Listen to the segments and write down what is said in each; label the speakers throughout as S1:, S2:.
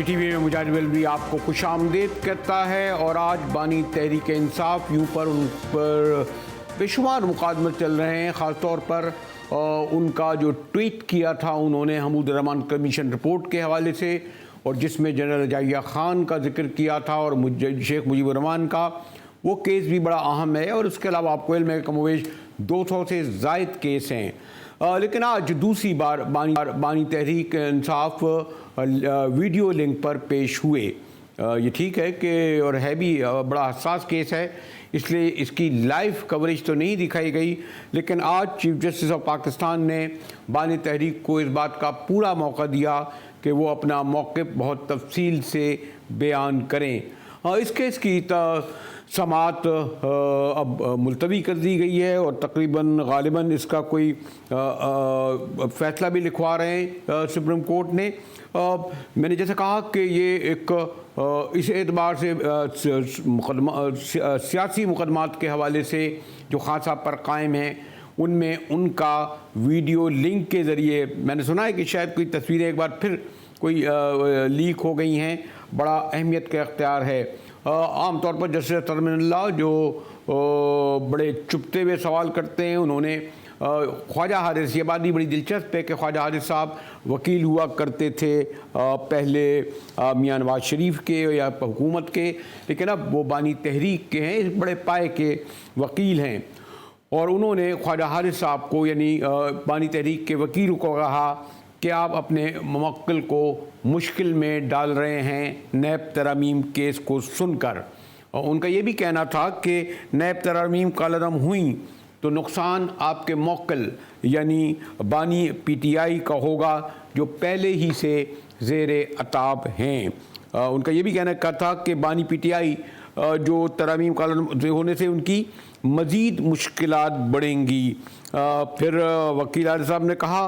S1: GTV में मुजाहिद अलवी आपको खुशामदीद करता है। और आज बानी तहरीक इंसाफ यूँ पर उन पर बेशुमार मुकादमे चल रहे हैं। ख़ास तौर पर उनका जो ट्वीट किया था उन्होंने हमूद रहमान कमीशन रिपोर्ट के हवाले से, और जिसमें जनरल रजाइया ख़ान का जिक्र किया था और शेख मुजीबुर रहमान का, वो केस भी बड़ा अहम है। और उसके अलावा आपको इल्म है कमोवेश 200 से ज़ायद केस हैं। लेकिन आज दूसरी बार बानी तहरीक इंसाफ वीडियो लिंक पर पेश हुए। ये ठीक है कि और है भी बड़ा हसास केस है, इसलिए इसकी लाइव कवरेज तो नहीं दिखाई गई। लेकिन आज चीफ जस्टिस ऑफ पाकिस्तान ने बानी तहरीक को इस बात का पूरा मौका दिया कि वो अपना मौक़िफ़ बहुत तफसील से बयान करें। इस केस की समाअत अब मुलतवी कर दी गई है और तकरीबन गालिबन इसका कोई फ़ैसला भी लिखवा रहे हैं सुप्रीम कोर्ट ने। मैंने जैसे कहा कि ये एक इस एतबार से सियासी मुकदमात के हवाले से जो खान साहब पर कायम हैं, उनमें उनका वीडियो लिंक के ज़रिए मैंने सुना है कि शायद कोई तस्वीरें एक बार फिर कोई लीक हो गई हैं, बड़ा अहमियत का इख्तियार है। आम तौर पर जस्टिस तरमीनुल्लाह जो बड़े चुपते हुए सवाल करते हैं, उन्होंने ख्वाजा हारिस, ये बात भी बड़ी दिलचस्प है कि ख्वाजा हारिस साहब वकील हुआ करते थे पहले मियां नवाज शरीफ के या हुकूमत के, लेकिन अब वो बानी तहरीक के हैं, बड़े पाए के वकील हैं। और उन्होंने ख्वाजा हारिस साहब को यानी बानी तहरीक के वकील को कहा कि आप अपने मुवक्किल को मुश्किल में डाल रहे हैं नैब तरमीम केस को सुनकर। और उनका ये भी कहना था कि नैब तरमीम कालदम हुई तो नुकसान आपके मुवक्किल यानी बानी PTI का होगा, जो पहले ही से ज़ेरे अताब हैं। उनका ये भी कहना था कि बानी PTI जो तरमीम कालदम होने से उनकी मज़ीद मुश्किलात बढ़ेंगी। फिर वकील आरिफ साहब ने कहा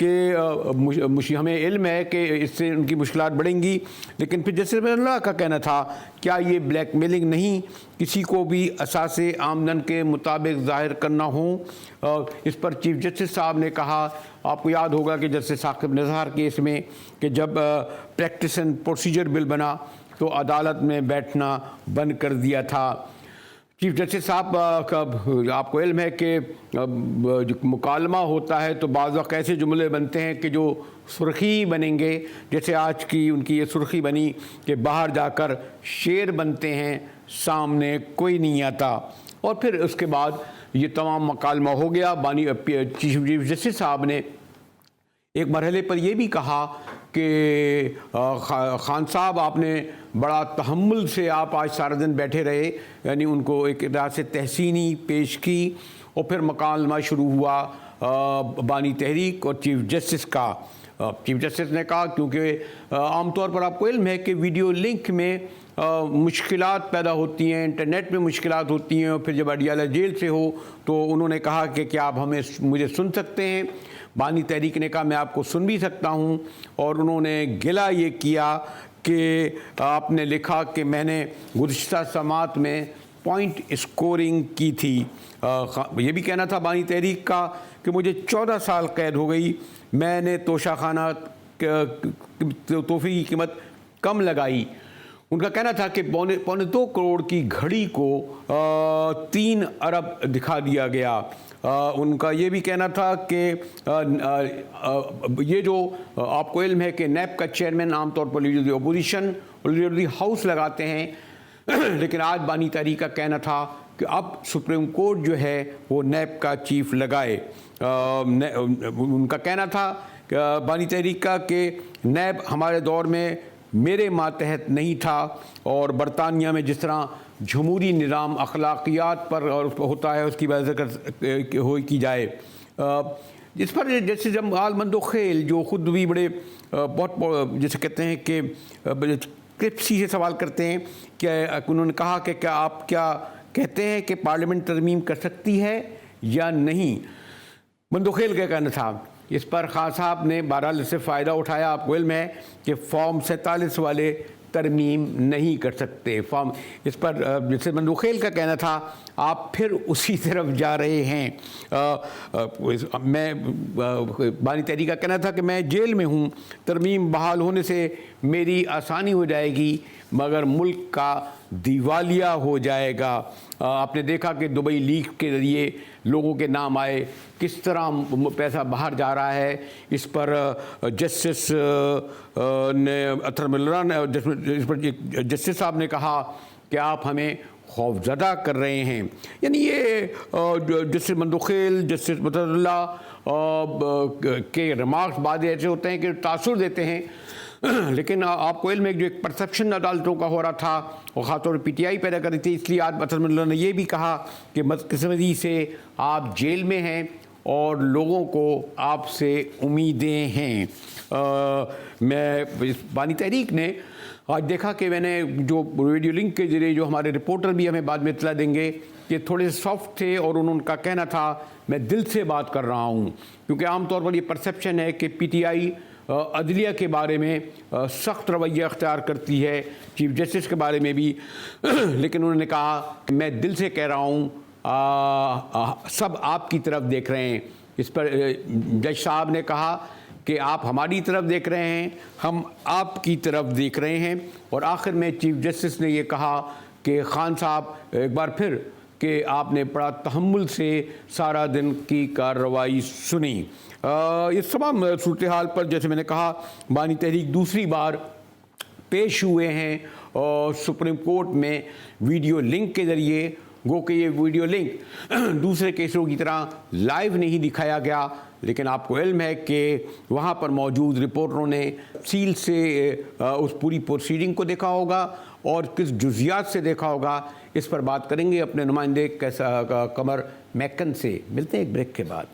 S1: कि हमें इल्म है कि इससे उनकी मुश्किलात बढ़ेंगी, लेकिन फिर जैसे अल्लाह का कहना था, क्या ये ब्लैकमेलिंग नहीं, किसी को भी असासे आमदन के मुताबिक ज़ाहिर करना हो। इस पर चीफ जस्टिस साहब ने कहा, आपको याद होगा कि जस्टिस साकिब निज़ार केस में कि जब प्रैक्टिस एंड प्रोसीजर बिल बना तो अदालत में बैठना बंद कर दिया था। चीफ जस्टिस साहब का आपको इल्म है कि जो मुकालमा होता है तो बाज़ वक़्त ऐसे जुमले बनते हैं कि जो सुर्खी बनेंगे, जैसे आज की उनकी ये सुर्खी बनी कि बाहर जाकर शेर बनते हैं, सामने कोई नहीं आता। और फिर उसके बाद ये तमाम मुकालमा हो गया। चीफ जस्टिस साहब ने एक मरहले पर यह भी कहा कि खान साहब आपने बड़ा तहम्मुल से आप आज सारा दिन बैठे रहे, यानी उनको एक तरह से तहसीनी पेश की। और फिर मुकालमा शुरू हुआ बानी तहरीक और चीफ जस्टिस का। चीफ जस्टिस ने कहा क्योंकि आमतौर पर आपको इल्म है कि वीडियो लिंक में मुश्किलात पैदा होती हैं, इंटरनेट में मुश्किलात होती हैं। और फिर जब अडियाला जेल से हो तो उन्होंने कहा कि क्या आप मुझे सुन सकते हैं। बानी तहरीक ने कहा मैं आपको सुन भी सकता हूं। और उन्होंने गिला ये किया कि आपने लिखा कि मैंने गुज़िश्ता समात में पॉइंट स्कोरिंग की थी। ये भी कहना था बानी तहरीक का कि मुझे 14 साल कैद हो गई, मैंने तोशाखाना तोहफे की कीमत कम लगाई। उनका कहना था कि पौने 2 करोड़ की घड़ी को 3 अरब दिखा दिया गया। उनका ये भी कहना था कि ये जो आपको इल्म है कि नैब का चेयरमैन आमतौर पर लीडर ऑफ अपोजिशन और लीडर ऑफ हाउस लगाते हैं, लेकिन आज बानी तहरीक का कहना था कि अब सुप्रीम कोर्ट जो है वो नैब का चीफ लगाए। उनका कहना था बानी तहरीक का कि नैब हमारे दौर में मेरे मातहत नहीं था, और बरतानिया में जिस तरह जमहूरी निज़ाम अखलाकियात पर होता है उसकी वजह की जाए। जिस पर जैसे जमाल मंदोखेल जो ख़ुद भी बड़े बहुत जैसे कहते हैं कि क्लिप्सी से सवाल करते हैं कि उन्होंने कहा कि क्या आप क्या कहते हैं कि पार्लियामेंट तरमीम कर सकती है या नहीं। मंदोखेल का कहना था। इस पर खान साहब ने बहरहाल इससे फ़ायदा उठाया। आपको इल्म है कि फॉर्म 47 वाले तरमीम नहीं कर सकते फॉर्म। इस पर जैसे मंदोखेल का कहना था, आप फिर उसी तरफ जा रहे हैं। मैं बानी तहरीक का कहना था कि मैं जेल में हूँ, तरमीम बहाल होने से मेरी आसानी हो जाएगी मगर मुल्क का दिवालिया हो जाएगा। आपने देखा कि दुबई लीक के ज़रिए लोगों के नाम आए, किस तरह पैसा बाहर जा रहा है। इस पर जस्टिस ने अतर मिल्ला ने इस पर जस्टिस साहब ने कहा कि आप हमें खौफजदा कर रहे हैं। यानी ये जस्टिस मंदुखेल, जस्टिस मतल्ला के रिमार्क्स बाद ऐसे होते हैं कि तासुर देते हैं, लेकिन आपको इल्म है जो एक परसेप्शन अदालतों का हो रहा था और ख़ासतौर पर PTI पैदा कर रही थी, इसलिए आज अतर ने ये भी कहा कि बदकिस्मती से आप जेल में हैं और लोगों को आपसे उम्मीदें हैं। मैं बानी तहरीक ने आज देखा कि मैंने जो वीडियो लिंक के जरिए जो हमारे रिपोर्टर भी हमें बाद में इत्तला देंगे कि थोड़े सॉफ्ट थे और उनका कहना था मैं दिल से बात कर रहा हूँ, क्योंकि आमतौर पर ये परसेप्शन है कि PTI अदलिया के बारे में सख्त रवैया अख्तियार करती है, चीफ जस्टिस के बारे में भी लेकिन उन्होंने कहा कि मैं दिल से कह रहा हूँ सब आपकी तरफ देख रहे हैं। इस पर जज साहब ने कहा कि आप हमारी तरफ देख रहे हैं, हम आपकी तरफ देख रहे हैं। और आखिर में चीफ जस्टिस ने ये कहा कि खान साहब एक बार फिर कि आपने बड़ा तहम्मुल से सारा दिन की कार्रवाई सुनी। इस तमाम सूरत हाल पर जैसे मैंने कहा बानी तहरीक दूसरी बार पेश हुए हैं और सुप्रीम कोर्ट में वीडियो लिंक के ज़रिए। गो कि ये वीडियो लिंक दूसरे केसों की तरह लाइव नहीं दिखाया गया, लेकिन आपको इल्म है कि वहाँ पर मौजूद रिपोर्टरों ने सील से उस पूरी प्रोसीडिंग को देखा होगा और किस जुज़ियात से देखा होगा। इस पर बात करेंगे अपने नुमाइंदे कमर मैकन से। मिलते हैं एक ब्रेक के बाद।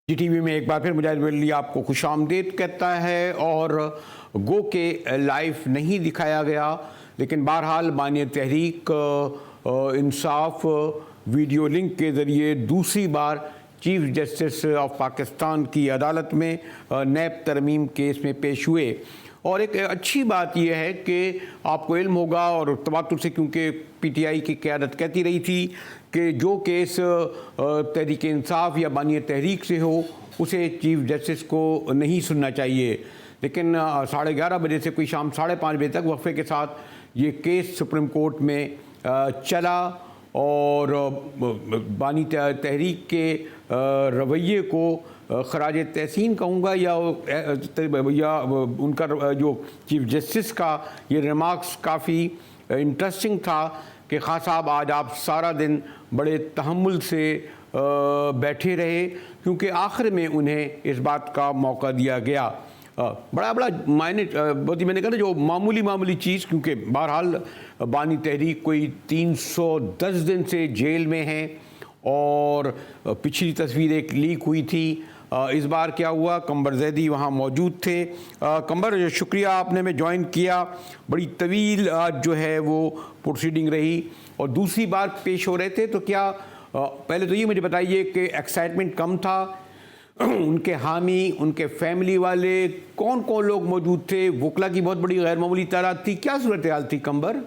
S1: GTV में एक बार फिर मुजाहिद वली आपको खुशामदीद कहता है। और गो के लाइव नहीं दिखाया गया, लेकिन बहरहाल बानी तहरीक इंसाफ वीडियो लिंक के ज़रिए दूसरी बार चीफ जस्टिस ऑफ पाकिस्तान की अदालत में नैब तरमीम केस में पेश हुए। और एक अच्छी बात यह है कि आपको इल्म होगा और तवातुर से, क्योंकि PTI की क़यादत कहती रही थी कि जो केस तहरीक इंसाफ या बानी तहरीक से हो उसे चीफ जस्टिस को नहीं सुनना चाहिए। लेकिन 11:30 बजे से कोई शाम 5:30 बजे तक वक्फे के साथ ये केस सुप्रीम कोर्ट में चला और बानी तहरीक के रवैये को खराज तहसीन कहूँगा या उनका जो चीफ जस्टिस का ये रिमार्क्स काफ़ी इंटरेस्टिंग था कि खान साहब आज आप सारा दिन बड़े तहम्मुल से बैठे रहे, क्योंकि आखिर में उन्हें इस बात का मौका दिया गया। बड़ा मायने बहुत ही मैंने कहा ना जो मामूली चीज़, क्योंकि बहरहाल बानी तहरीक कोई 310 दिन से जेल में हैं और पिछली तस्वीर एक लीक हुई थी। इस बार क्या हुआ, कंबर जैदी वहाँ मौजूद थे। कंबर शुक्रिया आपने में ज्वाइन किया। बड़ी तवील आज जो है वो प्रोसीडिंग रही और दूसरी बार पेश हो रहे थे, तो क्या पहले तो ये मुझे बताइए कि एक्साइटमेंट कम था, उनके हामी, उनके फैमिली वाले कौन कौन लोग मौजूद थे, वकला की बहुत बड़ी गैर मामूली तादाद थी, क्या सूरत हाल थी कंबर?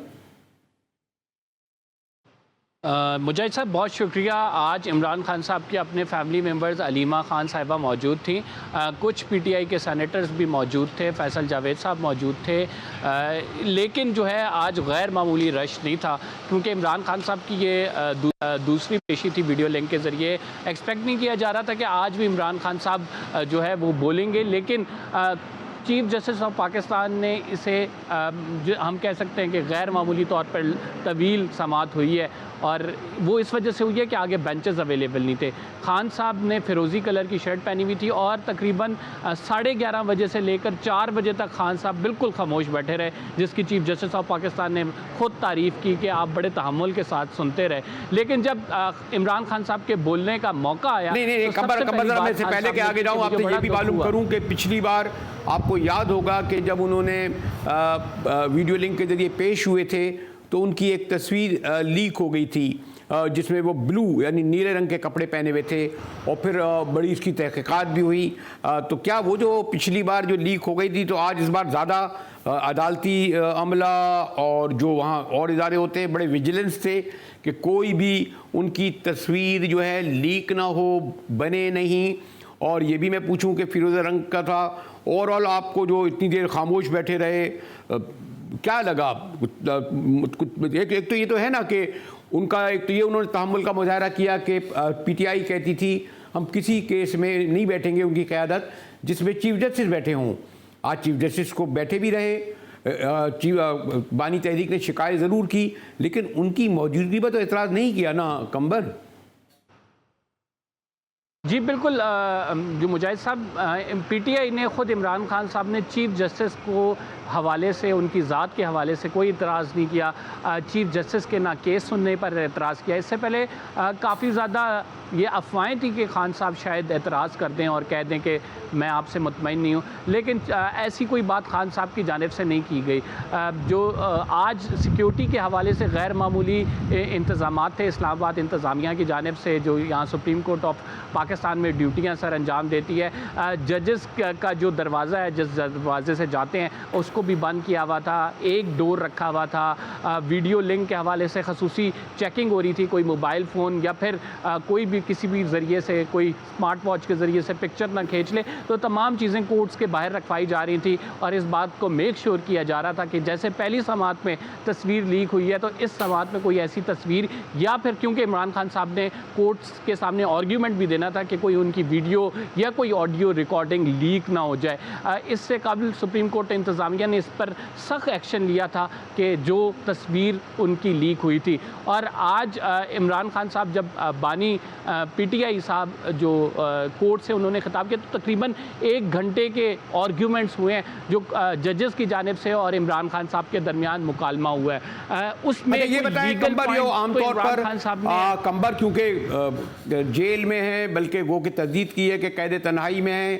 S2: मुजाहिद साहब बहुत शुक्रिया। आज इमरान खान साहब के अपने फैमिली मेम्बर्स अलीमा खान साहिबा मौजूद थी, कुछ PTI के सेनेटर्स भी मौजूद थे, फैसल जावेद साहब मौजूद थे, लेकिन जो है आज गैर मामूली रश नहीं था, क्योंकि इमरान खान साहब की ये दूसरी पेशी थी वीडियो लिंक के ज़रिए। एक्सपेक्ट नहीं किया जा रहा था कि आज भी इमरान खान साहब जो है वो बोलेंगे, लेकिन चीफ जस्टिस ऑफ पाकिस्तान ने इसे हम कह सकते हैं कि गैर मामूली तौर पर तवील समाअत हुई है और वो इस वजह से हुई है कि आगे बेंचेस अवेलेबल नहीं थे। खान साहब ने फिरोज़ी कलर की शर्ट पहनी हुई थी और तकरीबन 11:30 बजे से लेकर 4 बजे तक खान साहब बिल्कुल खामोश बैठे रहे, जिसकी चीफ जस्टिस ऑफ पाकिस्तान ने खुद तारीफ़ की कि आप बड़े तहम्मुल के साथ सुनते रहे। लेकिन जब इमरान खान साहब के बोलने का मौका आया,
S1: पहले के आगे जाऊँ आपसे ये भी मालूम करूँ कि पिछली बार आपको याद होगा कि जब उन्होंने वीडियो लिंक के जरिए पेश हुए थे तो उनकी एक तस्वीर लीक हो गई थी, जिसमें वो ब्लू यानी नीले रंग के कपड़े पहने हुए थे, और फिर बड़ी इसकी तहकीकात भी हुई। तो क्या वो जो पिछली बार जो लीक हो गई थी, तो आज इस बार ज़्यादा अदालती अमला और जो वहाँ और इदारे होते हैं बड़े विजिलेंस थे कि कोई भी उनकी तस्वीर जो है लीक ना हो, बने नहीं। और ये भी मैं पूछूं कि फिरोज़ा रंग का था, ओवरऑल आपको जो इतनी देर खामोश बैठे रहे, क्या लगा? एक तो ये तो है ना कि उनका एक तो ये उन्होंने तहम्मुल का मुजाहरा किया कि पीटीआई कहती थी हम किसी केस में नहीं बैठेंगे उनकी क़यादत जिसमें चीफ जस्टिस बैठे हों। आज चीफ जस्टिस को बैठे भी रहे, बानी तहरीक ने शिकायत ज़रूर की, लेकिन उनकी मौजूदगी पर तो एतराज़ नहीं किया ना कंबर।
S2: जी बिल्कुल, जो मुजाहिद साहब, पीटीआई ने ख़ुद इमरान खान साहब ने चीफ जस्टिस को हवाले से, उनकी ज़ात के हवाले से कोई इतराज़ नहीं किया। चीफ जस्टिस के ना केस सुनने पर एतराज़ किया। इससे पहले काफ़ी ज़्यादा ये अफवाहें थी कि खान साहब शायद एतराज़ कर दें और कह दें कि मैं आपसे मुतमईन नहीं हूँ, लेकिन ऐसी कोई बात खान साहब की जानिब से नहीं की गई। जो आज सिक्योरिटी के हवाले से गैर मामूली इंतज़ामात थे इस्लामाबाद इंतज़ामिया की जानिब से, जो यहाँ सुप्रीम कोर्ट ऑफ पाकिस्तान में ड्यूटियाँ सर अंजाम देती है। जजेस का जो दरवाज़ा है, जिस दरवाजे से जाते हैं, उसको भी बंद किया हुआ था, एक डोर रखा हुआ था। वीडियो लिंक के हवाले से खसूसी चेकिंग हो रही थी, कोई मोबाइल फ़ोन या फिर कोई भी किसी भी ज़रिए से, कोई स्मार्ट वॉच के ज़रिए से पिक्चर ना खींच ले, तो तमाम चीज़ें कोर्ट्स के बाहर रखवाई जा रही थी। और इस बात को मेक श्योर किया जा रहा था कि जैसे पहली समाअत में तस्वीर लीक हुई है, तो इस समाअत में कोई ऐसी तस्वीर, या फिर क्योंकि इमरान खान साहब ने कोर्ट्स के सामने आर्ग्यूमेंट भी देना था कि कोई उनकी वीडियो या कोई ऑडियो रिकॉर्डिंग लीक ना हो जाए। इससे कबल सुप्रीम कोर्ट इंतज़ामिया ने इस पर सख्त एक्शन लिया था कि जो तस्वीर उनकी लीक हुई थी। और आज इमरान खान साहब जब बानी पीटीआई साहब जो कोर्ट से उन्होंने खिताब किया, तो तकरीबन 1 घंटे के आर्ग्यूमेंट्स हुए हैं जो जजेस की जानिब से और इमरान खान साहब के दरमियान मुकालमा हुआ है। उसमें
S1: ये बताएं कंबर, आमतौर पर कंबर क्योंकि जेल में है, बल्कि वो की तजदीद की है कि कैद तन्हाई में है,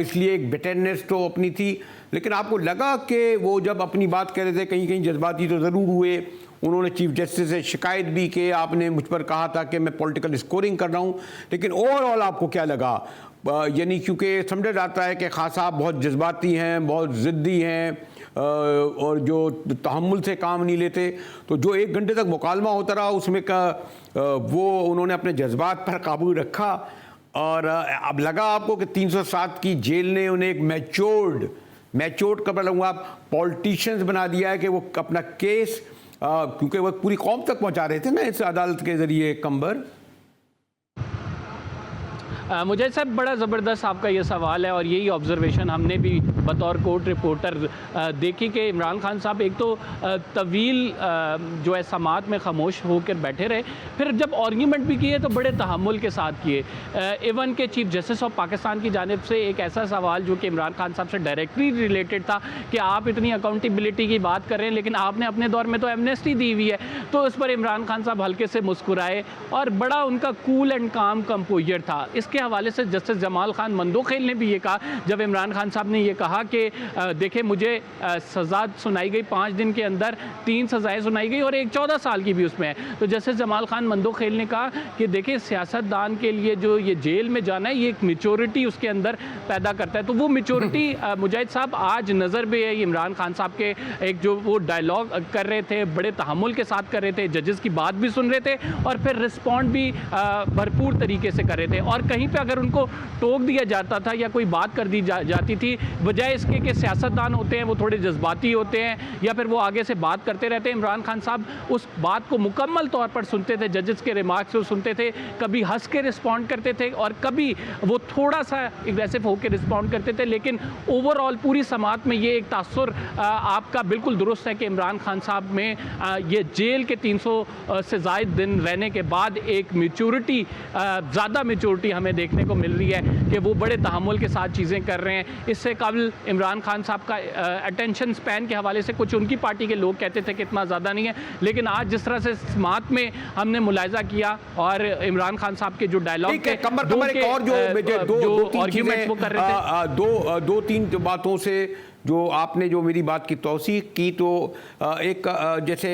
S1: इसलिए एक बिटरनेस तो अपनी थी, लेकिन आपको लगा कि वो जब अपनी बात कर रहे थे कहीं कहीं जज्बाती तो ज़रूर हुए? उन्होंने चीफ जस्टिस से शिकायत भी कि आपने मुझ पर कहा था कि मैं पॉलिटिकल स्कोरिंग कर रहा हूँ, लेकिन ओवरऑल आपको क्या लगा? यानी क्योंकि समझा जाता है कि खान साहब बहुत जज्बाती हैं, बहुत ज़िद्दी हैं, और जो तहम्मुल से काम नहीं लेते, तो जो 1 घंटे तक मुकालमा होता रहा उसमें वो उन्होंने अपने जज्बात पर काबू रखा। और अब लगा आपको कि 307 की जेल ने उन्हें एक मैच्योर्ड कब लगूँगा आप पॉलिटिशियंस बना दिया है कि वो अपना केस, क्योंकि वो पूरी कौम तक पहुंचा रहे थे ना इस अदालत के ज़रिए कंबर।
S2: मुझे सब बड़ा ज़बरदस्त आपका ये सवाल है, और यही ऑब्ज़र्वेशन हमने भी बतौर कोर्ट रिपोर्टर देखी कि इमरान खान साहब एक तो तवील जो है समाअत में खामोश होकर बैठे रहे, फिर जब आर्ग्यूमेंट भी किए तो बड़े तहम्मुल के साथ किए। इवन के चीफ जस्टिस ऑफ पाकिस्तान की जानिब से एक ऐसा सवाल जो कि इमरान खान साहब से डायरेक्टली रिलेटेड था कि आप इतनी अकाउंटेबिलिटी की बात कर रहे हैं, लेकिन आपने अपने दौर में तो एमनेस्टी दी हुई है, तो उस पर इमरान खान साहब हल्के से मुस्कुराए और बड़ा उनका कूल एंड काम कंपोजर था। इसके हवाले से जस्टिस जमाल खान मंदोखेल ने भी ये कहा, जब इमरान खान साहब ने ये कहा कि देखें मुझे सज़ा सुनाई गई 5 दिन के अंदर, 3 सज़ाएं सुनाई गई और एक 14 साल की भी उसमें है, तो जस्टिस जमाल खान मंदोखेल ने कहा कि देखिए सियासतदान के लिए जो ये जेल में जाना है, ये एक मेच्योरिटी उसके अंदर पैदा करता है। तो वो मेच्योरिटी मुजाहिद साहब आज नज़र में है। इमरान खान साहब के एक जो वो डायलॉग कर रहे थे, बड़े तहम्मुल के साथ कर रहे थे, जजेस की बात भी सुन रहे थे और फिर रिस्पॉन्ड भी भरपूर तरीके से कर रहे थे। और कहीं पे अगर उनको टोक दिया जाता था या कोई बात कर दी जाती थी, बजाय इसके कि सियासतदान होते हैं वो थोड़े जज्बाती होते हैं या फिर वो आगे से बात करते रहते हैं, इमरान खान साहब उस बात को मुकम्मल तौर पर सुनते थे, जजेस के रिमार्क्स को सुनते थे, कभी हंस के रिस्पॉन्ड करते थे और कभी वो थोड़ा सा एग्रेसिव होकर रिस्पॉन्ड करते थे। लेकिन ओवरऑल पूरी समाअत में ये एक तासुर आपका बिल्कुल दुरुस्त है कि इमरान खान साहब में ये जेल के 300 से ज़ायद दिन रहने के बाद एक मेच्योरिटी, ज़्यादा मेच्योरिटी हमें देखने को मिल रही है कि वो बड़े तहम्मुल के साथ चीज़ें कर रहे हैं। इससे कबल इमरान खान साहब का अटेंशन स्पैन के हवाले से कुछ उनकी पार्टी के लोग कहते थे कि इतना ज़्यादा नहीं है, लेकिन आज जिस तरह से समात में हमने मुलाहिजा किया और इमरान खान साहब के जो डायलॉग के
S1: दो
S2: आर्ग्यूमेंट्स वो कर रहे थे,
S1: दो तीन बातों से जो आपने जो मेरी बात की तौसीक की, तो एक जैसे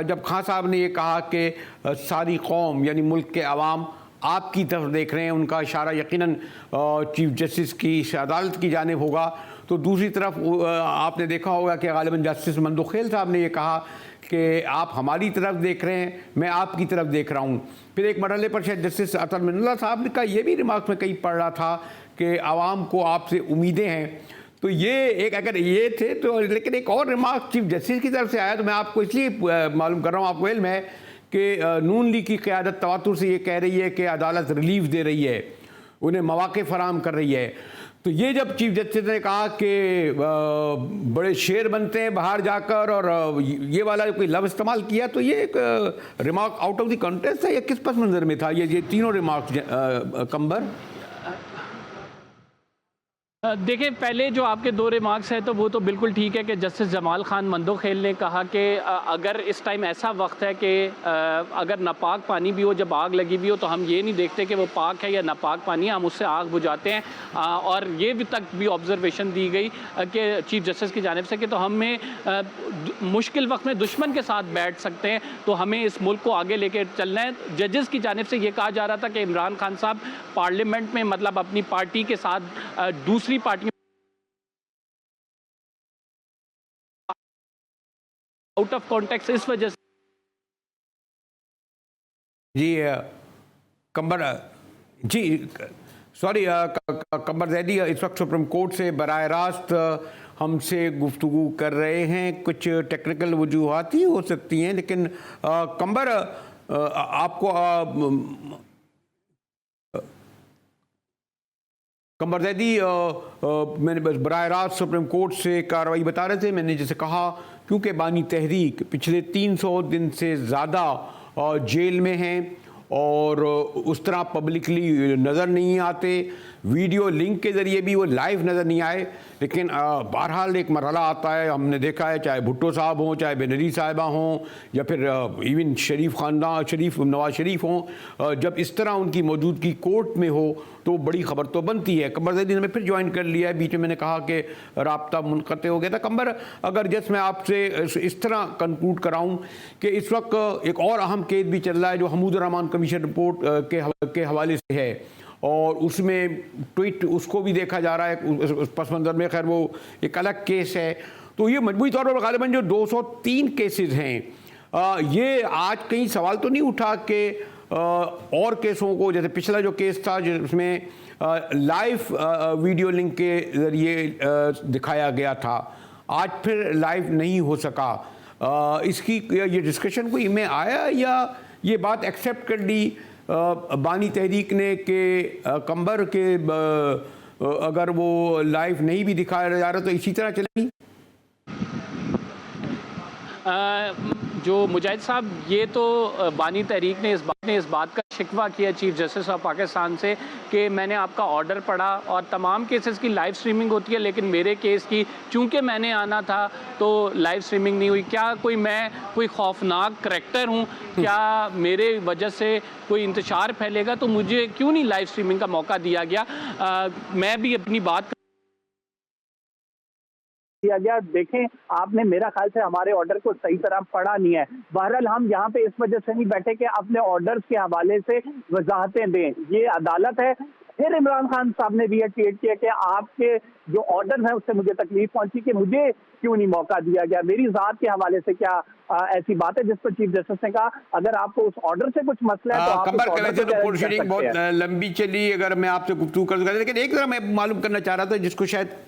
S1: जब खान साहब ने ये कहा कि सारी कौम यानी मुल्क के अवाम आपकी तरफ देख रहे हैं, उनका इशारा यकीनन चीफ जस्टिस की अदालत की जानिब होगा। तो दूसरी तरफ आपने देखा होगा कि गालिबन जस्टिस मंदुखेल साहब ने ये कहा कि आप हमारी तरफ देख रहे हैं, मैं आपकी तरफ देख रहा हूँ। फिर एक मरहले पर शायद जस्टिस अतर मिन्नल्लाह साहब का ये भी रिमार्क में कहीं पढ़ रहा था कि आवाम को आपसे उम्मीदें हैं। तो ये एक अगर ये थे तो, लेकिन एक और रिमार्क चीफ जस्टिस की तरफ से आया, तो मैं आपको इसलिए मालूम कर रहा हूँ, आपको इल्म है कि नून लीग की क़यादत तवातुर से ये कह रही है कि अदालत रिलीफ दे रही है, उन्हें मौक़े फराहम कर रही है। तो ये जब चीफ जस्टिस ने कहा कि बड़े शेर बनते हैं बाहर जाकर, और ये वाला कोई लफ्ज़ इस्तेमाल किया, तो ये एक remark out of the context था, ये किस पस मंज़र में था ये तीनों रिमार्क कंबर?
S2: देखिए, पहले जो आपके दो रिमार्क्स हैं तो वो तो बिल्कुल ठीक है कि जस्टिस जमाल खान मंदोखेल ने कहा कि अगर इस टाइम ऐसा वक्त है कि अगर नापाक पानी भी हो, जब आग लगी हुई हो, तो हम ये नहीं देखते कि वो पाक है या नापाक पानी है, हम उससे आग बुझाते हैं। और ये भी तक भी ऑब्जर्वेशन दी गई कि चीफ जस्टिस की जानिब से कि तो हमें मुश्किल वक्त में दुश्मन के साथ बैठ सकते हैं, तो हमें इस मुल्क को आगे लेकर चलना है। जजेस की जानिब से ये कहा जा रहा था कि इमरान खान साहब पार्लियामेंट में मतलब अपनी पार्टी के साथ दूसरी पार्टियों आउट ऑफ कॉन्टेक्स्ट इस वजह से।
S1: जी कंबर जी सॉरी कंबर जैदी इस वक्त सुप्रीम कोर्ट से बराह रास्त हमसे गुफ्तगू कर रहे हैं। कुछ टेक्निकल वजूहात ही हो सकती हैं, लेकिन कंबर आपको कंबर जैदी मैंने बस बराह रास्त सुप्रीम कोर्ट से कार्रवाई बता रहे थे। मैंने जैसे कहा, क्योंकि बानी तहरीक पिछले 300 दिन से ज़्यादा जेल में हैं और उस तरह पब्लिकली नज़र नहीं आते, वीडियो लिंक के ज़रिए भी वो लाइव नज़र नहीं आए, लेकिन बहरहाल एक मरहला आता है, हमने देखा है, चाहे भुट्टो साहब हों, चाहे बेनज़ीर साहिबा हों, या फिर इवन नवाज शरीफ हों, जब इस तरह उनकी मौजूदगी कोर्ट में हो तो बड़ी ख़बर तो बनती है। कंबर जैदी ने फिर ज्वाइन कर लिया है, बीच में मैंने कहा कि राब्ता मुनक़ते हो गया था। कंबर, अगर जैसे मैं आपसे इस तरह कंक्लूड कराऊँ कि इस वक्त एक और अहम केस भी चल रहा है जो हमूदुर रहमान कमीशन रिपोर्ट के हवाले से है, और उसमें ट्वीट उसको भी देखा जा रहा है उस पस मंज़र में। खैर वो एक अलग केस है। तो ये मजबूरी तौर पर ग़ालिबन जो 203 केसेस हैं, ये आज कहीं सवाल तो नहीं उठा कि और केसों को, जैसे पिछला जो केस था जिसमें लाइव वीडियो लिंक के ज़रिए दिखाया गया था, आज फिर लाइव नहीं हो सका, इसकी ये डिस्कशन कोई में आया या ये बात एक्सेप्ट कर ली बानी तहरीक ने कि कंबर के अगर वो लाइव नहीं भी दिखाया जा रहा तो इसी तरह चलेगी?
S2: जो मुजाहिद साहब, ये तो बानी तहरीक ने इस बात का शिकवा किया चीफ जस्टिस ऑफ पाकिस्तान से कि मैंने आपका ऑर्डर पढ़ा और तमाम केसेस की लाइव स्ट्रीमिंग होती है, लेकिन मेरे केस की चूंकि मैंने आना था तो लाइव स्ट्रीमिंग नहीं हुई। क्या मैं कोई खौफनाक करैक्टर हूँ? क्या मेरे वजह से कोई इंतशार फैलेगा? तो मुझे क्यों नहीं लाइव स्ट्रीमिंग का मौका दिया गया? मैं भी अपनी बात
S3: किया गया। देखें, आपने मेरा ख्याल से हमारे ऑर्डर को सही तरह पढ़ा नहीं है। बहरहाल हम यहाँ पे इस वजह से नहीं बैठे कि अपने ऑर्डर्स के हवाले से वजाहतें दें, ये अदालत है। फिर इमरान खान साहब ने भी ट्वीट किया कि आपके जो ऑर्डर है उससे मुझे तकलीफ पहुंची कि मुझे क्यों नहीं मौका दिया गया, मेरी जात के हवाले से क्या ऐसी बात है? जिस पर चीफ जस्टिस ने कहा अगर आपको उस ऑर्डर से कुछ मसला है तो आप
S1: बहुत लंबी चली, अगर मैं आपसे गुफ्तगू कर दूंगा, लेकिन एक तरह मैं मालूम करना चाह रहा था जिसको शायद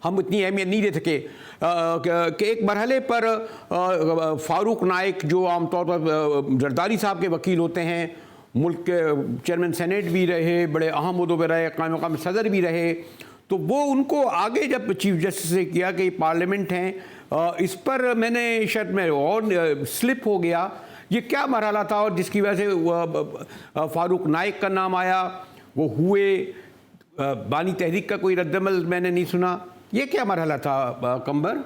S1: हम इतनी अहमियत नहीं दे सके कि एक मरहले पर फारूक नाइक जो आमतौर पर जरदारी साहब के वकील होते हैं, मुल्क के चेयरमैन सेनेट भी रहे, बड़े अहम उहदों पर रहे, क़ायम मक़ाम सदर भी रहे, तो वो उनको आगे जब चीफ जस्टिस से किया कि पार्लियामेंट हैं, इस पर मैंने शायद मैं और स्लिप हो गया, ये क्या मरहला था और जिसकी वजह से फारूक नाइक का नाम आया? वो हुए, बानी तहरीक का कोई रद्दमल मैंने नहीं सुना। ये क्या मरहला था कंबर?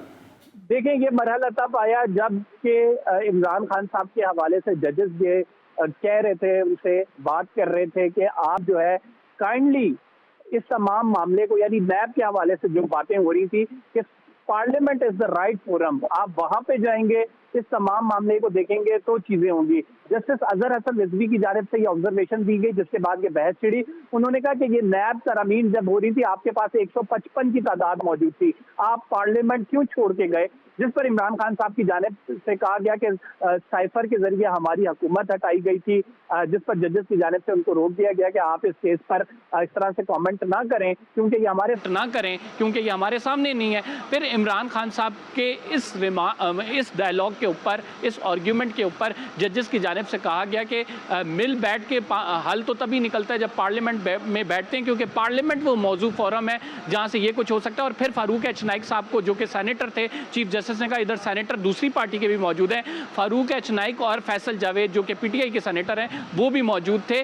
S3: देखें, ये मरहला तब आया जब के इमरान खान साहब के हवाले से जजेस ये कह रहे थे, उनसे बात कर रहे थे कि आप जो है काइंडली इस तमाम मामले को, यानी नैब के हवाले से जो बातें हो रही थी कि parliament is the right forum, आप वहां पे जाएंगे, इस तमाम मामले को देखेंगे तो चीजें होंगी। जस्टिस अजहर हसन रिजवी की जानिब से ये ऑब्जर्वेशन दी गई, जिसके बाद ये बहस छिड़ी। उन्होंने कहा कि ये नैब तरमीम जब हो रही थी, आपके पास 155 की तादाद मौजूद थी, आप पार्लियामेंट क्यों छोड़ के गए? जिस पर इमरान खान साहब की जानिब से कहा गया कि साइफर के जरिए हमारी हुकूमत हटाई गई थी, जिस पर जजेस की जानिब से उनको रोक दिया गया कि आप इस केस पर इस तरह से कमेंट ना करें क्योंकि ये हमारे सामने नहीं है। फिर इमरान खान साहब के इस डायलॉग के ऊपर, इस आर्ग्यूमेंट के ऊपर जजेस की जानिब से कहा गया कि मिल बैठ के हल तो तभी निकलता है जब पार्लियामेंट में बैठते हैं, क्योंकि पार्लियामेंट वो मौजू फोरम है जहाँ से ये कुछ हो सकता है। और फिर फारूक एच नाइक साहब को, जो कि सेनेटर थे, चीफ जस्टिस ने कहा, इधर सेनेटर दूसरी पार्टी के भी मौजूद हैं, फारूक एच नाइक और फैसल जावेद जो कि पीटीआई के सेनेटर हैं, वो भी मौजूद थे,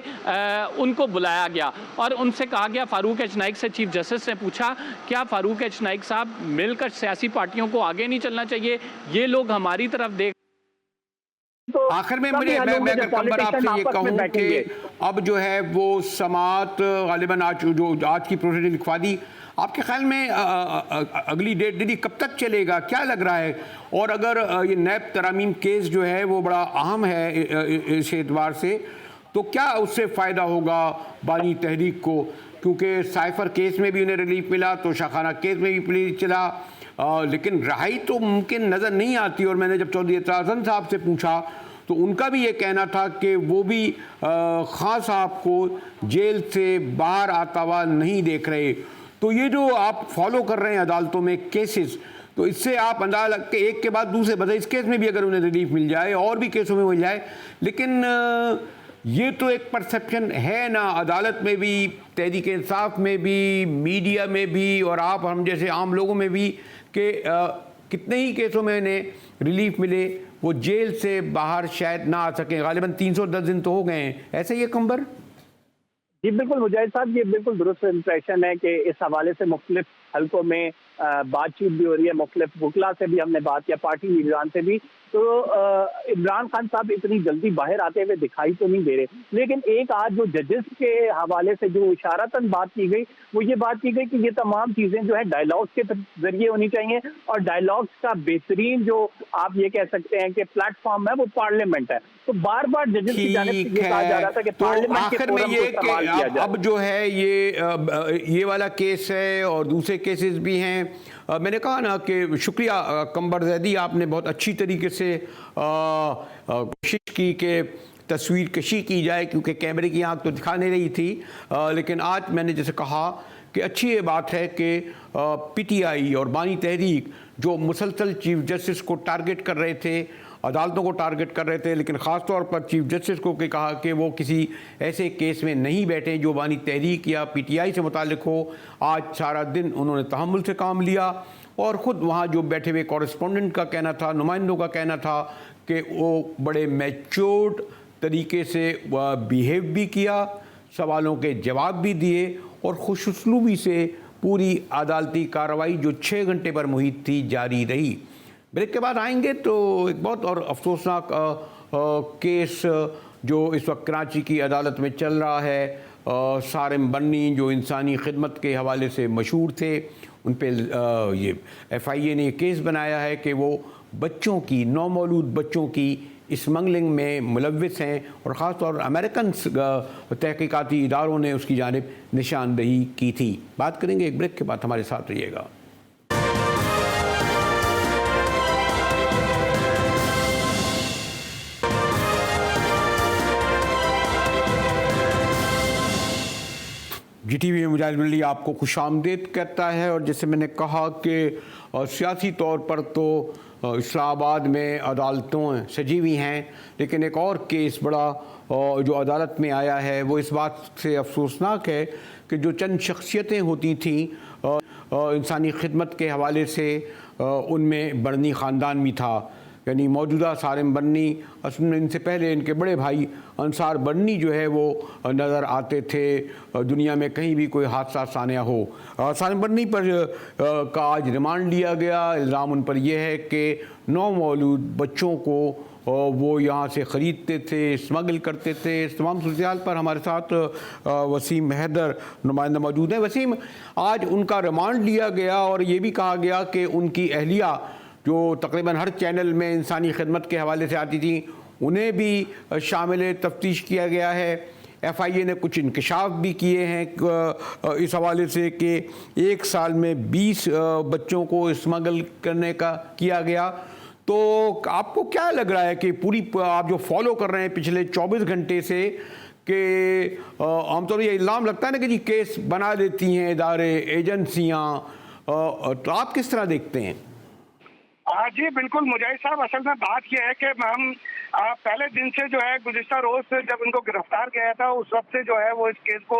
S3: उनको बुलाया गया और उनसे कहा गया, फारूक एच नाइक से चीफ जस्टिस ने पूछा, क्या फारूक एच नाइक साहब मिलकर सियासी पार्टियों को आगे नहीं चलना चाहिए? ये लोग हमारी तरफ देख।
S1: तो आखिर में मैं अगर कंबर आपसे ये कहूं कि अब जो है वो समात गालिबन आज की प्रोसीडिंग लिखवा दी, आपके ख्याल में अगली डेट कब तक चलेगा, क्या लग रहा है? और अगर ये नैब तरामीम केस जो है वो बड़ा अहम है इस एतबार से, तो क्या उससे फ़ायदा होगा बानी तहरीक को? क्योंकि साइफर केस में भी उन्हें रिलीफ मिला, तो शाखाना केस में भी प्लीज चला, लेकिन रहाई तो मुमकिन नज़र नहीं आती। और मैंने जब चौधरी एतराज़ हसन साहब से पूछा तो उनका भी ये कहना था कि वो भी खान साहब को जेल से बाहर आता हुआ नहीं देख रहे। तो ये जो आप फॉलो कर रहे हैं अदालतों में केसेस, तो इससे आप अदालत के एक के बाद दूसरे बता, इस केस में भी अगर उन्हें रिलीफ मिल जाए और भी केसों में मिल जाए, लेकिन ये तो एक परसेप्शन है ना अदालत में भी, तहरीक इंसाफ में भी, मीडिया में भी और आप हम जैसे आम लोगों में भी, कि कितने ही केसों में इन्हें रिलीफ मिले, वो जेल से बाहर शायद ना आ सकें। गालिबन 310 दिन तो हो गए हैं, ऐसे ही है कंबर?
S3: जी बिल्कुल मुजाहिद साहब, ये बिल्कुल दुरुस्त इंप्रेशन है कि इस हवाले से मुख्तलिफ हल्कों में बातचीत भी हो रही है, मुख्तलिफ वकला से भी हमने बात किया, पार्टी लीडरान से भी। तो इमरान खान साहब इतनी जल्दी बाहर आते हुए दिखाई तो नहीं दे रहे, लेकिन एक आज जो जजेस के हवाले से जो इशारतन बात की गई, वो ये बात की गई कि ये तमाम चीज़ें जो है डायलॉग्स के जरिए होनी चाहिए, और डायलॉग्स का बेहतरीन जो आप ये कह सकते हैं कि प्लेटफॉर्म है वो पार्लियामेंट है। तो बार बार जजेस की जानिब से ये कहा जा रहा था कि पार्लियामेंट के फोरम को इस्तेमाल किया जाए।
S1: अब जो है ये वाला केस है और दूसरे केसेस भी हैं। मैंने कहा ना कि शुक्रिया कंबर जैदी, आपने बहुत अच्छी तरीके से कोशिश की कि तस्वीर कशी की जाए, क्योंकि कैमरे की आंख तो दिखा नहीं रही थी। लेकिन आज मैंने जैसे कहा कि अच्छी ये बात है कि पीटीआई और बानी तहरीक जो मुसलसल चीफ जस्टिस को टारगेट कर रहे थे, अदालतों को टारगेट कर रहे थे, लेकिन ख़ास तौर पर चीफ जस्टिस को कहा कि वो किसी ऐसे केस में नहीं बैठे जो बानी तहरीक या पीटीआई से मुतालिक हो। आज सारा दिन उन्होंने तहम्मुल से काम लिया और ख़ुद वहाँ जो बैठे हुए कॉरेस्पॉन्डेंट का कहना था, नुमाइंदों का कहना था कि वो बड़े मैच्योर्ड तरीके से बिहेव भी किया, सवालों के जवाब भी दिए और खुशउस्लूबी से पूरी अदालती कार्रवाई जो 6 घंटे पर मुहित थी जारी रही। ब्रेक के बाद आएंगे तो एक बहुत और अफसोसनाक केस जो इस वक्त कराची की अदालत में चल रहा है, सारिम बन्नी जो इंसानी खिदमत के हवाले से मशहूर थे, उन पे ये FIA ने केस बनाया है कि वो बच्चों की, नौमौलूद बच्चों की स्मगलिंग में मुलव्विस हैं और ख़ास तौर अमेरिकन तहकीकाती इदारों ने उसकी जानिब निशानदही की थी। बात करेंगे एक ब्रेक के बाद, हमारे साथ रहिएगा। GTV में मुजाहिद मिल्ली आपको खुशामदीद कहता है। और जैसे मैंने कहा कि सियासी तौर पर तो इस्लामाबाद में अदालतें सजी हुई हैं, लेकिन एक और केस बड़ा जो अदालत में आया है वो इस बात से अफसोसनाक है कि जो चंद शख्सियतें होती थीं इंसानी खिदमत के हवाले से, उनमें बर्नी ख़ानदान भी था। यानी मौजूदा सालिम बन्नी, असल में इनसे पहले इनके बड़े भाई अंसार बन्नी जो है वो नज़र आते थे दुनिया में कहीं भी कोई हादसा सानिया हो। सालिम बन्नी पर का आज रिमांड लिया गया। इल्ज़ाम उन पर यह है कि नौमौलूद बच्चों को वो यहाँ से ख़रीदते थे, स्मगल करते थे। इस तमाम सूरत पर हमारे साथ वसीम हैदर नुमाइंदा मौजूद हैं। वसीम, आज उनका रिमांड लिया गया और ये भी कहा गया कि उनकी अहलिया जो तकरीबन हर चैनल में इंसानी खिदमत के हवाले से आती थी, उन्हें भी शामिल तफ्तीश किया गया है। FIA ने कुछ इंकशाफ भी किए हैं इस हवाले से कि 1 साल में 20 बच्चों को स्मगल करने का किया गया। तो आपको क्या लग रहा है कि पूरी आप जो फॉलो कर रहे हैं पिछले 24 घंटे से कि आमतौर पर ये इल्ज़ाम लगता है ना कि जी केस बना देती हैं इदारे, एजेंसियाँ, तो आप किस तरह देखते हैं?
S4: जी बिल्कुल मुजाहिद साहब, असल में बात यह है कि हम पहले दिन से जो है गुज़िश्ता रोज से जब इनको गिरफ्तार किया था उस वक्त से जो है वो इस केस को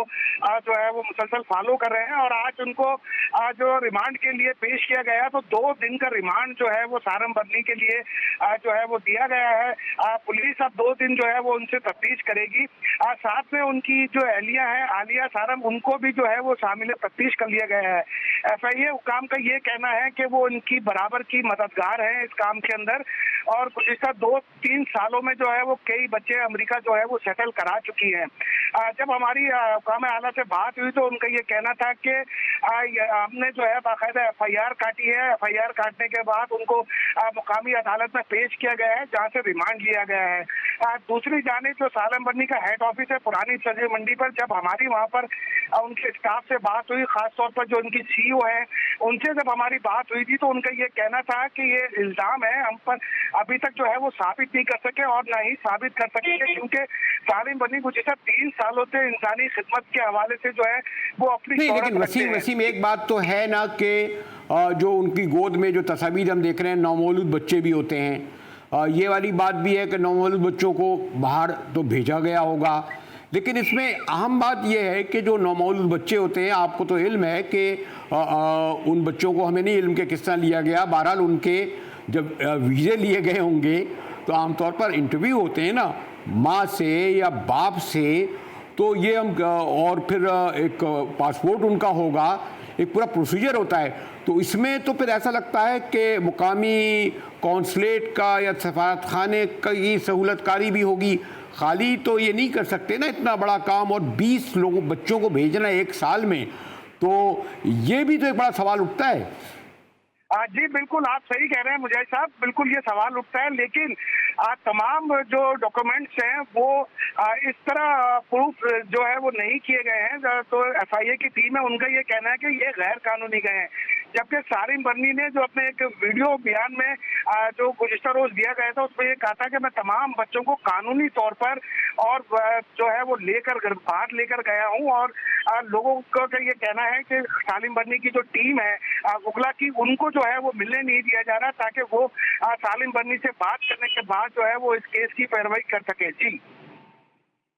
S4: जो है वो मुसलसल फॉलो कर रहे हैं। और आज उनको जो रिमांड के लिए पेश किया गया तो 2 दिन का रिमांड जो है वो सारम बन्नी के लिए जो है वो दिया गया है। पुलिस अब 2 दिन जो है वो उनसे तफ्तीश करेगी। साथ में उनकी जो अहलिया है आलिया सारम, उनको भी जो है वो शामिल तफ्तीश कर लिया गया है। FIA हुकाम का ये कहना है कि वो उनकी बराबर की मददगार है इस काम के अंदर। और गुज़िश्ता 2-3 सालों में जो है वो कई बच्चे अमेरिका जो है वो सेटल करा चुकी हैं। जब हमारी हुकाम आला से बात हुई तो उनका ये कहना था कि हमने जो है बाकायदा FIR काटी है। FIR काटने के बाद उनको मुकामी अदालत में पेश किया गया है जहाँ से रिमांड लिया गया है। दूसरी जानिब जो सालम बन्नी का हेड ऑफिस है पुरानी सब्जी मंडी पर, जब हमारी वहाँ पर उनके स्टाफ से बात हुई, खासतौर पर जो उनकी CEO है उनसे जब हमारी बात हुई थी तो उनका ये कहना था कि ये इल्जाम है हम पर अभी तक जो है वो साबित नहीं कर सके और ना ही साबित कर सकेंगे, क्योंकि सालिम बन्नी गुज़िश्ता 3 सालों से इंसानी खिदमत के हवाले से जो है वो अपनी
S1: नहीं, लेकिन वसीम एक बात तो है ना कि जो उनकी गोद में जो तस्वीर हम देख रहे हैं नौमौलूद बच्चे भी होते हैं। ये वाली बात भी है कि नौमौलूद बच्चों को बाहर तो भेजा गया होगा, लेकिन इसमें अहम बात यह है कि जो नौमौलूद बच्चे होते हैं, आपको तो इल्म है कि उन बच्चों को, हमें नहीं इल्म के किस तरह लिया गया, बहरहाल उनके जब वीज़े लिए गए होंगे तो आमतौर पर इंटरव्यू होते हैं ना माँ से या बाप से, तो ये हम और फिर एक पासपोर्ट उनका होगा, एक पूरा प्रोसीजर होता है। तो इसमें तो फिर ऐसा लगता है कि मुकामी कौंसलेट का या सफारत खाने की सहूलतकारी भी होगी। खाली तो ये नहीं कर सकते ना इतना बड़ा काम, और 20 लोगों बच्चों को भेजना 1 साल में, तो ये भी तो एक बड़ा सवाल उठता है।
S4: जी बिल्कुल, आप सही कह रहे हैं मुजाहिद साहब, बिल्कुल ये सवाल उठता है। लेकिन तमाम जो डॉक्यूमेंट्स हैं वो इस तरह प्रूफ जो है वो नहीं किए गए हैं। तो FIA की टीम है, उनका ये कहना है कि ये गैर कानूनी गए हैं। जबकि सालिम बन्नी ने जो अपने एक वीडियो बयान में जो गुज़िश्ता रोज दिया गया था उसमें ये कहा था कि मैं तमाम बच्चों को कानूनी तौर पर और जो है वो बाहर लेकर गया हूँ। और लोगों का ये कहना है कि सालिम बन्नी की जो टीम है गुगला की, उनको जो है वो मिलने नहीं दिया जा रहा ताकि वो सालिम बन्नी से बात करने के बाद जो है वो इस केस की पैरवी कर सके। जी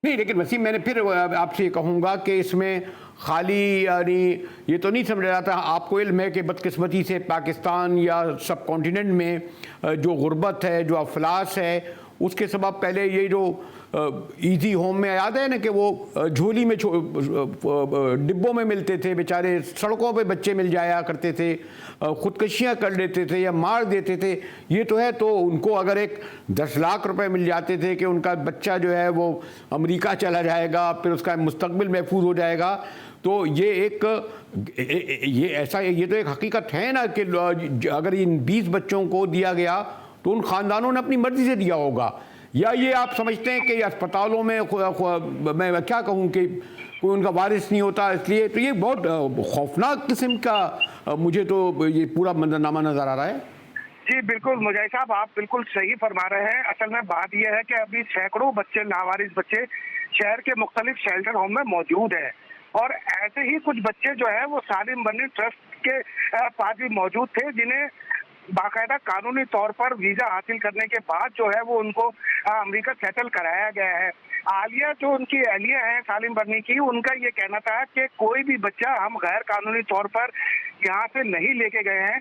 S1: नहीं, लेकिन वसीम मैंने फिर आपसे कहूँगा कि इसमें खाली यानी ये तो नहीं समझ रहा था, आपको इल्म है कि बदकिस्मती से पाकिस्तान या सब कॉन्टिनेंट में जो गुर्बत है, जो अफलास है, उसके सबब पहले ये जो ईजी होम में याद है ना कि वो झोली में डिब्बों में मिलते थे बेचारे, सड़कों पे बच्चे मिल जाया करते थे, ख़ुदकशियाँ कर लेते थे या मार देते थे। ये तो है, तो उनको अगर एक 10 लाख रुपए मिल जाते थे कि उनका बच्चा जो है वो अमेरिका चला जाएगा, फिर उसका मुस्तकबिल महफूज हो जाएगा, तो ये ये तो एक हकीकत है ना कि अगर इन 20 बच्चों को दिया गया तो उन ख़ानदानों ने अपनी मर्ज़ी से दिया होगा, या ये आप समझते हैं कि अस्पतालों में मैं क्या कहूँ कि कोई उनका वारिस नहीं होता इसलिए? तो ये बहुत खौफनाक किस्म का मुझे तो ये पूरा मंजरनामा नज़र आ रहा है।
S4: जी बिल्कुल मुजाहिद साहब, आप बिल्कुल सही फरमा रहे हैं। असल में बात यह है कि अभी सैकड़ों बच्चे, लावारिस बच्चे शहर के मुख्तलिफ शेल्टर होम में मौजूद है, और ऐसे ही कुछ बच्चे जो है वो सालिम बन्नी ट्रस्ट के पास भी मौजूद थे, जिन्हें बाकायदा कानूनी तौर पर वीजा हासिल करने के बाद जो है वो उनको अमेरिका सेटल कराया गया है। आलिया जो उनकी अहलिया है सालिम बन्नी की, उनका ये कहना था कि कोई भी बच्चा हम गैर कानूनी तौर पर यहाँ से नहीं लेके गए हैं,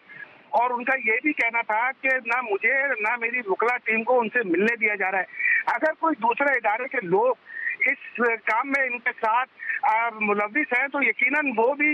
S4: और उनका ये भी कहना था कि ना मुझे ना मेरी वकला टीम को उनसे मिलने दिया जा रहा है। अगर कोई दूसरे इदारे के लोग इस काम में इनके साथ मुलविस है तो यकीनन वो भी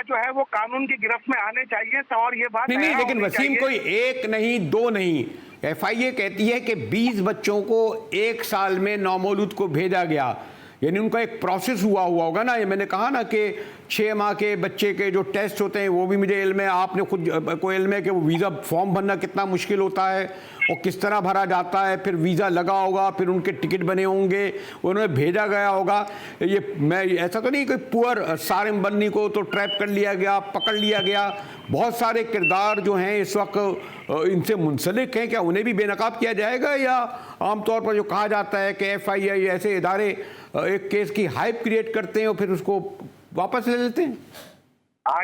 S4: जो है वो कानून की गिरफ्त में आने चाहिए। तो और ये बात
S1: नहीं, लेकिन वसीम कोई एक नहीं दो नहीं, FIA कहती है कि 20 बच्चों को 1 साल में नौमौलूद को भेजा गया, यानी उनका एक प्रोसेस हुआ होगा ना। ये मैंने कहा ना कि 6 माह के बच्चे के जो टेस्ट होते हैं वो भी मुझे इल्म है, आपने खुद को इल्म है कि वो वीज़ा फॉर्म भरना कितना मुश्किल होता है और किस तरह भरा जाता है, फिर वीज़ा लगा होगा, फिर उनके टिकट बने होंगे, उन्हें भेजा गया होगा। ये मैं ऐसा तो नहीं कि पुअर सारिम बन्नी को तो ट्रैप कर लिया गया, पकड़ लिया गया। बहुत सारे किरदार जो हैं इस वक्त इनसे मुंसलिक हैं, क्या उन्हें भी बेनकाब किया जाएगा, या आमतौर पर जो कहा जाता है कि FIA ऐसे इदारे एक केस की हाइप क्रिएट करते हैं और फिर उसको वापस ले लेते हैं?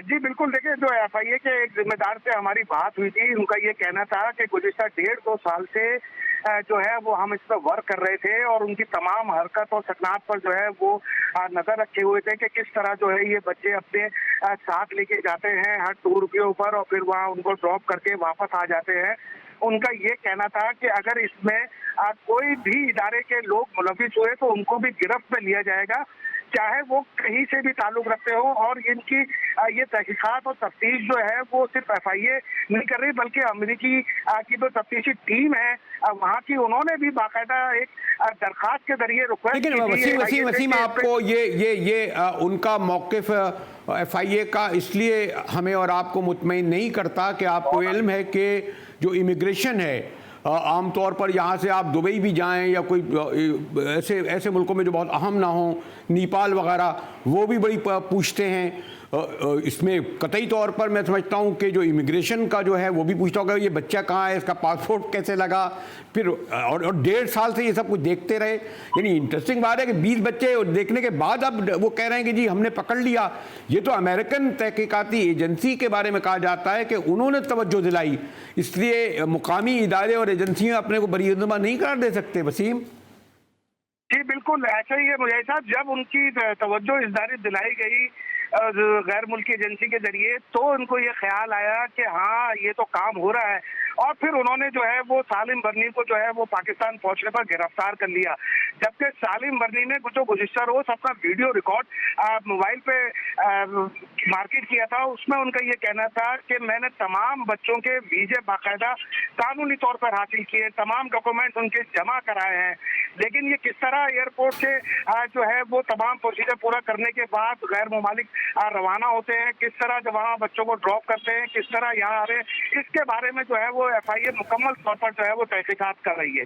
S4: जी बिल्कुल, देखिए जो FIA के एक जिम्मेदार से हमारी बात हुई थी, उनका ये कहना था कि गुज़िश्ता 1.5-2 साल से जो है वो हम इस पर वर्क कर रहे थे और उनकी तमाम हरकत और सकनात पर जो है वो नजर रखे हुए थे कि किस तरह जो है ये बच्चे अपने साथ लेके जाते हैं हर टूर के ऊपर और फिर वहाँ उनको ड्रॉप करके वापस आ जाते हैं। उनका ये कहना था कि अगर इसमें कोई भी इदारे के लोग मुलविस हुए तो उनको भी गिरफ्त में लिया जाएगा, चाहे वो कहीं से भी ताल्लुक रखते हो। और इनकी ये तहकीकात और तफ्तीश जो है वो सिर्फ FIA नहीं कर रही बल्कि अमेरिकी की जो तफ्तीशी टीम है वहाँ की, उन्होंने भी बाकायदा एक दरखास्त के जरिए रिक्वेस्ट
S1: लेकिन वसीम आपको ये उनका मौक़िफ़ FIA का इसलिए हमें और आपको मुतमईन नहीं करता कि आपको इल्म है कि जो इमिग्रेशन है आमतौर पर यहाँ से आप दुबई भी जाएं या कोई ऐसे मुल्कों में जो बहुत अहम ना हो, नेपाल वगैरह, वो भी बड़ी पूछते हैं। इसमें कतई तौर पर मैं समझता हूँ कि जो इमिग्रेशन का जो है वो भी पूछता होगा ये बच्चा कहाँ है, इसका पासपोर्ट कैसे लगा, फिर और 1.5 साल से ये सब कुछ देखते रहे। यानी इंटरेस्टिंग बात है कि 20 बच्चे देखने के बाद अब वो कह रहे हैं कि जी हमने पकड़ लिया। ये तो अमेरिकन तहकीकाती एजेंसी के बारे में कहा जाता है कि उन्होंने तवज्जो दिलाई, इसलिए मुकामी इदारे और एजेंसियाँ अपने को बरीअतमा नहीं करार दे सकते। वसीम
S4: जी बिल्कुल ऐसा ही है मुझे साहब, जब उनकी तवज्जो इस दायरे दिलाई गई गैर मुल्की एजेंसी के जरिए तो उनको ये ख्याल आया कि हाँ ये तो काम हो रहा है, और फिर उन्होंने जो है वो सालिम बर्नी को जो है वो पाकिस्तान पहुंचने पर गिरफ्तार कर लिया। जबकि सालिम बर्नी ने जो गुज़िश्ता रोज अपना वीडियो रिकॉर्ड मोबाइल पे मार्केट किया था, उसमें उनका ये कहना था कि मैंने तमाम बच्चों के वीजे बाकायदा कानूनी तौर पर हासिल किए, तमाम डॉक्यूमेंट उनके जमा कराए हैं। लेकिन ये किस तरह एयरपोर्ट से जो है वो तमाम प्रोसीजर पूरा करने के बाद गैर मुमालिक रवाना होते हैं, किस तरह जब वहाँ बच्चों को ड्रॉप करते हैं, किस तरह यहाँ आ रहे हैं, इसके बारे में जो है वो FIA मुकम्मल तौर पर जो है वो तहकीकात कर रही है।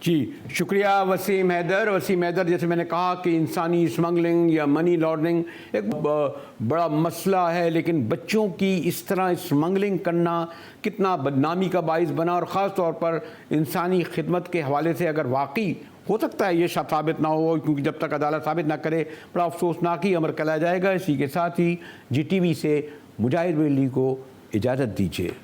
S1: जी शुक्रिया वसीम हैदर। वसीम हैदर, जैसे मैंने कहा कि इंसानी स्मगलिंग या मनी लॉन्ड्रिंग एक बड़ा मसला है, लेकिन बच्चों की इस तरह स्मगलिंग करना कितना बदनामी का बाइस बना, और ख़ास तौर पर इंसानी खिदमत के हवाले से अगर वाकई हो सकता है ये साबित ना हो, क्योंकि जब तक अदालत साबित ना करे बड़ा अफसोसनाक ही अमर चला जाएगा। इसी के साथ ही GTV से मुजाहिद बेली को इजाज़त दीजिए।